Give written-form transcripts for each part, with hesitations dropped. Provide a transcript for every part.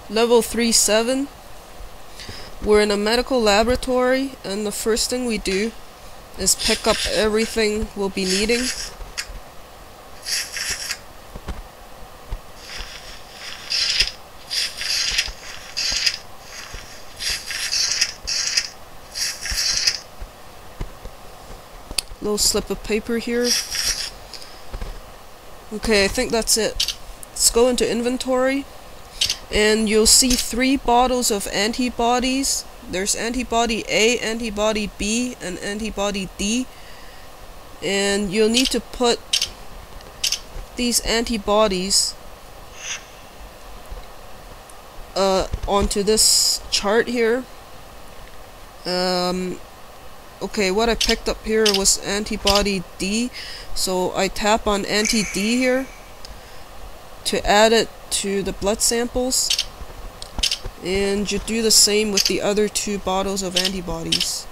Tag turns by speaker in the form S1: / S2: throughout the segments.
S1: Level 3-7. We're in a medical laboratory, and the first thing we do is pick up everything we'll be needing. Little slip of paper here. Okay, I think that's it. Let's go into inventory, and you'll see 3 bottles of antibodies. There's antibody A, antibody B, and antibody D. And you'll need to put these antibodies onto this chart here. Okay, what I picked up here was antibody D, so I tap on anti-D here to add it to the blood samples, and you do the same with the other 2 bottles of antibodies.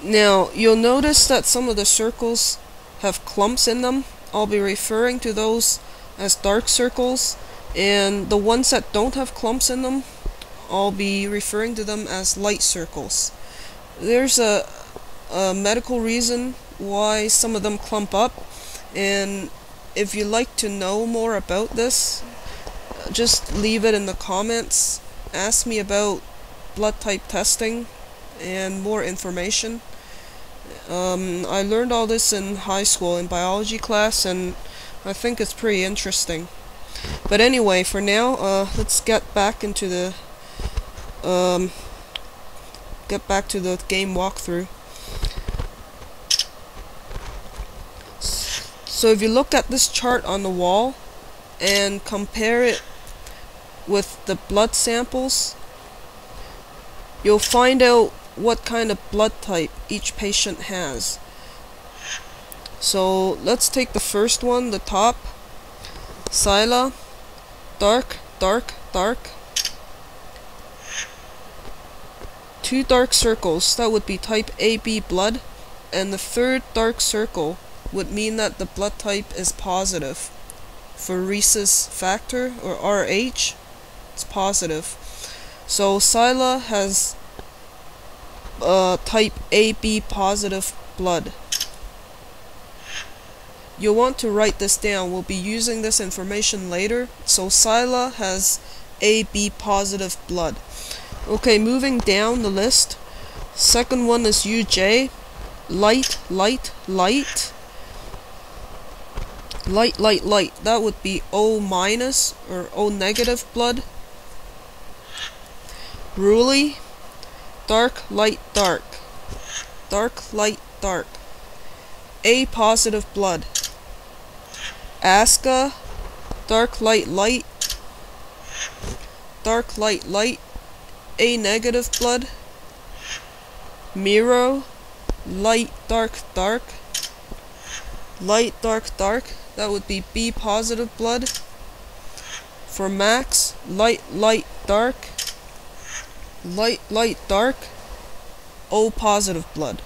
S1: Now, you'll notice that some of the circles have clumps in them. I'll be referring to those as dark circles, and the ones that don't have clumps in them, I'll be referring to them as light circles. There's a medical reason why some of them clump up, and if you'd like to know more about this, just leave it in the comments. Ask me about blood type testing and more information. I learned all this in high school in biology class, and I think it's pretty interesting. But anyway, for now, let's get back into the game walkthrough. So if you look at this chart on the wall and compare it with the blood samples, you'll find out what kind of blood type each patient has. So let's take the first one, the top. Sila, dark, dark, dark. 2 dark circles, that would be type AB blood, and the 3rd dark circle would mean that the blood type is positive. For rhesus factor, or RH, it's positive. So Sila has type AB positive blood. You'll want to write this down. We'll be using this information later. So Sila has AB positive blood. Okay, moving down the list. Second one is UJ. Light, light, light. Light, light, light. That would be O minus or O negative blood. Ruli. Dark, light, dark. Dark, light, dark. A positive blood. Aska, dark, light, light. Dark, light, light. A negative blood. Miro, light, dark, dark. Light, dark, dark. That would be B positive blood. For Max, light, light, dark. Light, light, dark. O positive blood.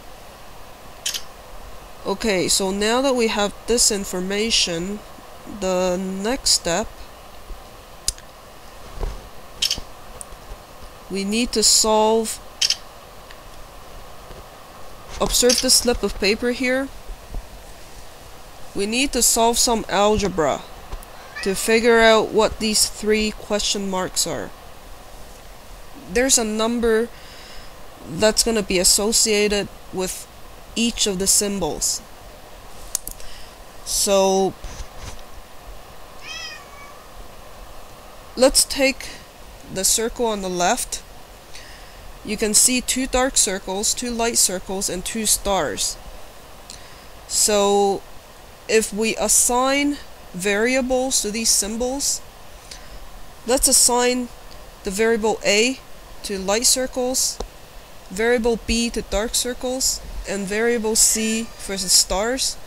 S1: Okay, so now that we have this information, the next step, we need to solve. Observe the slip of paper here. We need to solve some algebra to figure out what these 3 question marks are. There's a number that's going to be associated with each of the symbols. So let's take the circle on the left. You can see 2 dark circles, 2 light circles, and 2 stars. So if we assign variables to these symbols, let's assign the variable A to light circles, variable B to dark circles, and variable C for the stars.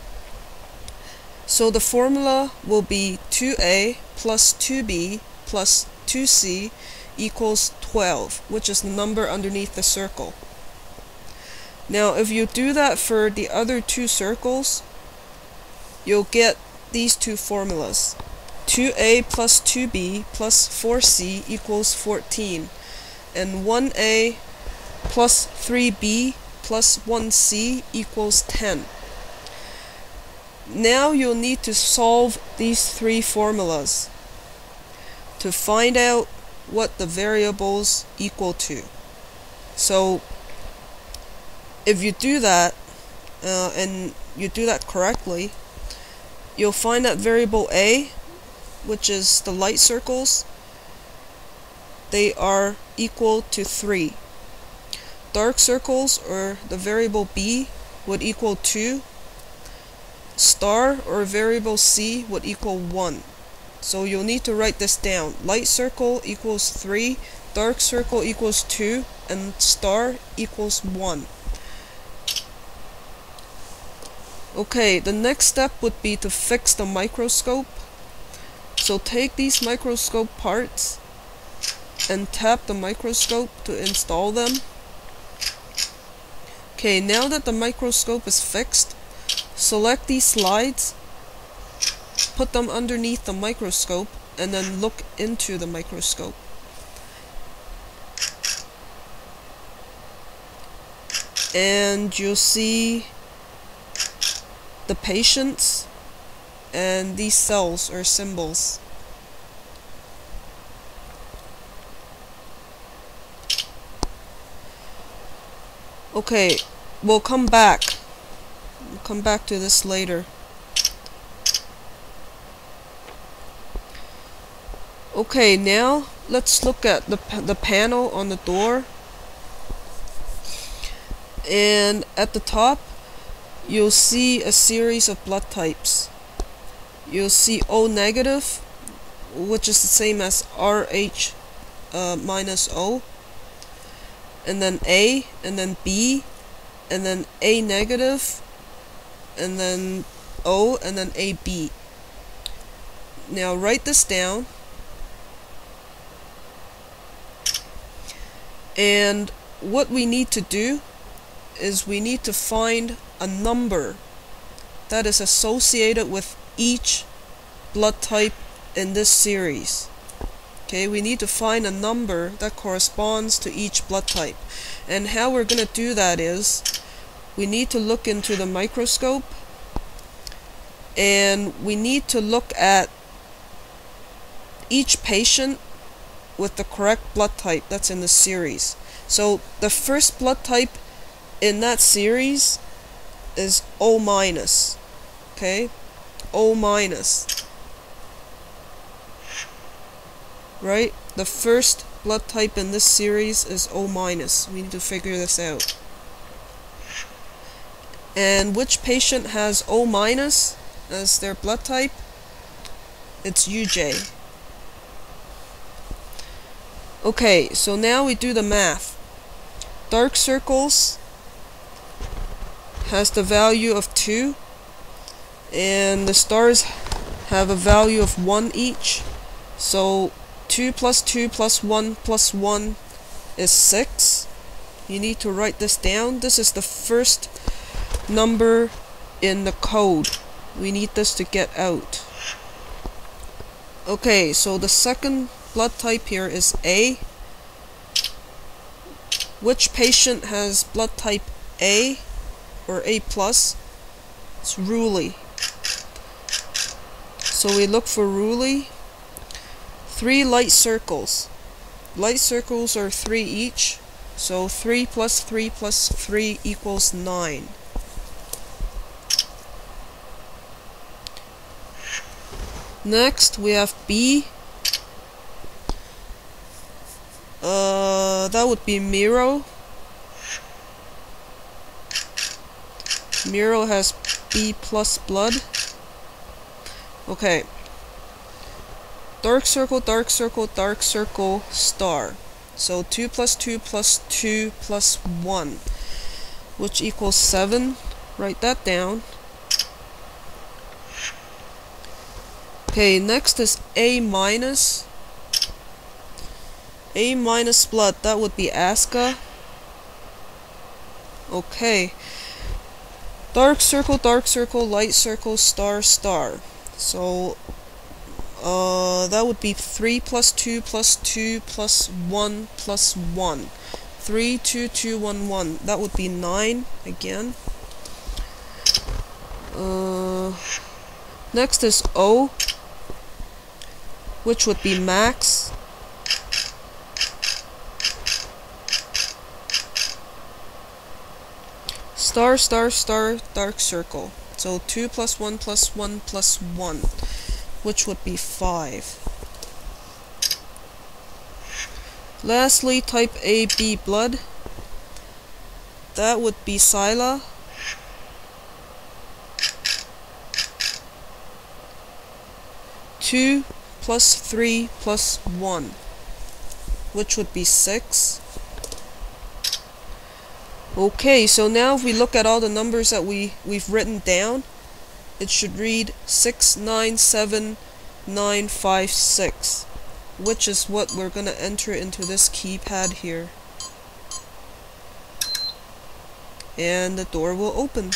S1: So the formula will be 2A plus 2B plus 2C equals 12, which is the number underneath the circle. Now if you do that for the other 2 circles, you'll get these two formulas. 2a plus 2b plus 4c equals 14, and 1a plus 3b plus 1c equals 10. Now you'll need to solve these three formulas to find out what the variables equal to. So if you do that, and you do that correctly, you'll find that variable a, which is the light circles, they are equal to 3. Dark circles, or the variable b, would equal 2. Star, or variable c, would equal 1. So you'll need to write this down. Light circle equals 3, dark circle equals 2, and star equals 1. Okay, the next step would be to fix the microscope. So take these microscope parts and tap the microscope to install them. Okay, now that the microscope is fixed, select these slides, put them underneath the microscope, and then look into the microscope. And you'll see the patients and these cells or symbols. Okay, we'll come back. We'll come back to this later. Okay, now let's look at the panel on the door. And at the top, you'll see a series of blood types. You'll see O negative, which is the same as RH minus O, and then A, and then B, and then A negative, and then O, and then AB. Now write this down. And what we need to do is we need to find a number that is associated with each blood type in this series. Okay, we need to find a number that corresponds to each blood type. And how we're going to do that is we need to look into the microscope, and we need to look at each patient with the correct blood type that's in the series. So the first blood type in that series is O minus. Okay, O minus. Right? The first blood type in this series is O minus. We need to figure this out. And which patient has O minus as their blood type? It's UJ. Okay, so now we do the math. Dark circles has the value of 2, and the stars have a value of 1 each. So 2 plus 2 plus 1 plus 1 is 6. You need to write this down. This is the first number in the code. We need this to get out. Okay, so the second blood type here is A. Which patient has blood type A or A plus? It's Ruli. So we look for Ruli. 3 light circles. Light circles are 3 each. So 3 plus 3 plus 3 equals 9. Next we have B. That would be Miro. Miro has B plus blood. Okay. Dark circle, dark circle, dark circle, star. So 2 plus 2 plus 2 plus 1, which equals 7. Write that down. Okay, next is A minus. A minus blood, that would be Aska. Okay. dark circle, light circle, star, star. So that would be 3 plus 2 plus 2 plus 1 plus 1. 3, 2, 2, 1, 1. That would be 9 again. Next is O, which would be max. Star, star, star, dark circle. So 2 plus 1 plus 1 plus 1, which would be 5. Lastly, type AB blood. That would be Scylla. Two plus 3 plus 1, which would be 6. Okay, so now if we look at all the numbers that we've written down, it should read 697956, which is what we're gonna enter into this keypad here. And the door will open.